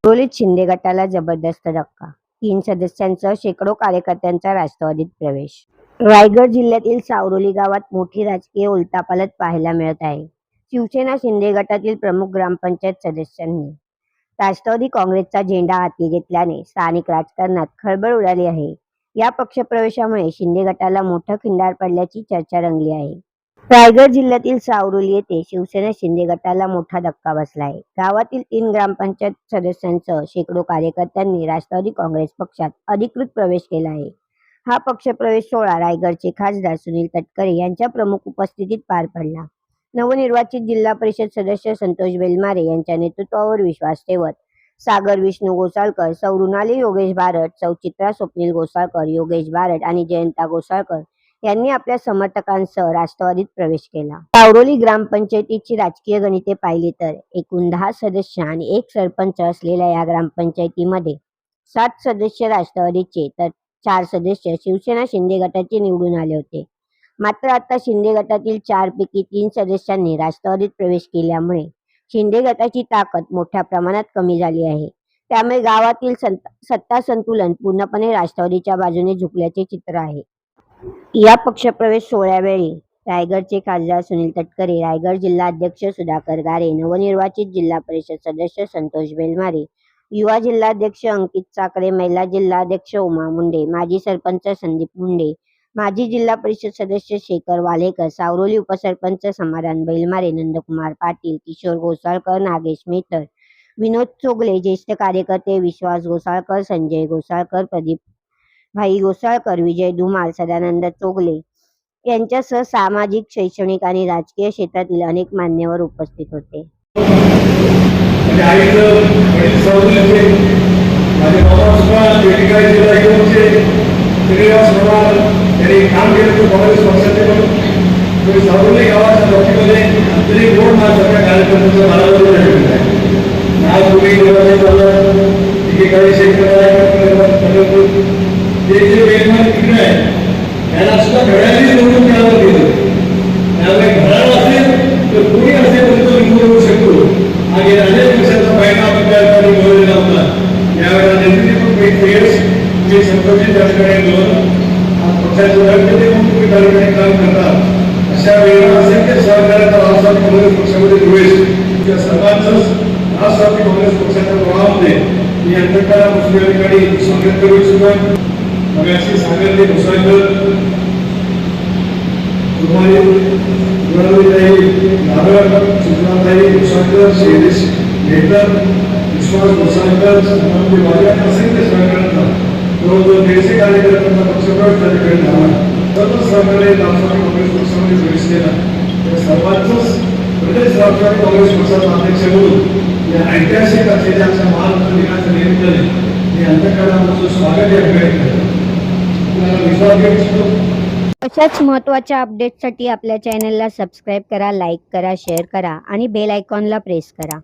रोलित शिंदे गटाला जबरदस्त धक्का, 3 सदस्यांसह शेकडो कार्यकर्त्यांचा राष्ट्रवादीत प्रवेश. रायगड जिल्ह्यातील सावरोली गावात मोठी राजकीय उलथापालथ पाहायला मिळत आहे. शिवसेना शिंदे गटातील प्रमुख ग्रामपंचायत सदस्यांनी राष्ट्रवादी काँग्रेसचा झेंडा हाती घेतल्याने स्थानिक राजकारणात खळबळ उडाली आहे. या पक्षप्रवेशामुळे शिंदे गटाला मोठं खिंडार पडल्याची चर्चा रंगली आहे. रायगड जिल्ह्यातील सावरोली येथे शिवसेना शिंदे गटाला मोठा धक्का बसला आहे. गावातील 3 ग्रामपंचायत सदस्यांसह शेकडो कार्यकर्त्यांनी राष्ट्रवादी काँग्रेस पक्षात अधिकृत प्रवेश केला आहे. हा पक्षप्रवेश सोहळा रायगडचे खासदार सुनील तटकरे यांच्या प्रमुख उपस्थितीत पार पडला. नवनिर्वाचित जिल्हा परिषद सदस्य संतोष बेलमारे यांच्या नेतृत्वावर विश्वास ठेवत सागर विष्णू गोसाळकर, सौ रुणाली योगेश बारड, सौ चित्रा स्वप्नील गोसाळकर, योगेश बारड आणि जयंता गोसाळकर यांनी आपल्या समर्थकांसह राष्ट्रवादीत प्रवेश केला. सावरोली ग्रामपंचायतीची राजकीय गणिते पाहिली तर एकूण 10 सदस्य आणि 1 सरपंच असलेल्या या ग्रामपंचायतीमध्ये 7 सदस्य राष्ट्रवादीचे तर 4 सदस्य शिवसेना शिंदे गटाचे निवडून आले होते. मात्र आता शिंदे गटातील 4 पैकी 3 सदस्यांनी राष्ट्रवादीत प्रवेश केल्यामुळे शिंदे गटाची ताकद मोठ्या प्रमाणात कमी झाली आहे. त्यामुळे गावातील सत्ता संतुलन पूर्णपणे राष्ट्रवादीच्या बाजूने झुकल्याचे चित्र आहे. या पक्षप्रवेश सोहळ्यावेळी रायगडचे खासदार सुनील तटकरे, रायगड जिल्हा अध्यक्ष सुधाकर गारे, नवनिर्वाचित जिल्हा परिषद सदस्य संतोष बेलमारे, युवा जिल्हाध्यक्ष अंकित साखरे, महिला जिल्हाध्यक्ष उमा मुंडे, माजी सरपंच संदीप मुंडे, माजी जिल्हा परिषद सदस्य शेखर वालेकर, सावरोली उपसरपंच समाधान बेलमारे, नंदकुमार पाटील, किशोर गोसाळकर, नागेश मेहतर, विनोद चोगले, ज्येष्ठ कार्यकर्ते विश्वास गोसाळकर, संजय गोसाळकर, प्रदीप भाई गोसाळकर, विजय धुमाल, सदानंद चोगले यांच्यासह सामाजिक, शैक्षणिक आणि राजकीय क्षेत्रातील अनेक मान्यवर उपस्थित होते. याला सुद्धा घड्याळी निवडून द्यावं गेलं. त्यामुळे घड्याळ असेल तर कोणी असेल तर तो निवडून येऊ शकतो. आणि अनेक वर्षाचा फायदा आपण त्या ठिकाणी मिळवलेला होता. यावेळेला जे संतोषी त्या ठिकाणी मिळवून पक्षाचे नेते म्हणून तुम्ही त्या ठिकाणी काम करतात. अशा वेळेला असंख्य सहकार्याचा राष्ट्रवादी काँग्रेस पक्षामध्ये प्रवेश या सर्वांचंच राष्ट्रवादी काँग्रेस पक्षाच्या प्रभावामध्ये मी अंतर्गत या ठिकाणी स्वागत करू इच्छितो. मगाशी सागरने गोसाळकर, कुमारी गुणालीताई नारळ, चित्राताई गोसाळकर, शैलेश मेहतर, विश्वास गोसाळकर, संबंधी वाले असंख्य सहकार्यांना जवळजवळ 150 कार्यकर्त्यांचा पक्षप्रवेश त्या ठिकाणी झाला. सर्व सहकार्य राष्ट्रवादी काँग्रेस पक्षामध्ये प्रवेश केला. या सर्वांचंच प्रदेश राष्ट्रवादी काँग्रेस पक्षाचा अध्यक्ष म्हणून या ऐतिहासिक असलेल्या आमच्या महाराष्ट्र दिनाच्या निमित्ताने मी अंतर्गत स्वागत या ठिकाणी करतो. अशाच महत्त्वाच्या अपडेट्ससाठी आपल्या चॅनलला सबस्क्राईब करा, लाईक करा, शेअर करा आणि बेल आयकॉनला प्रेस करा.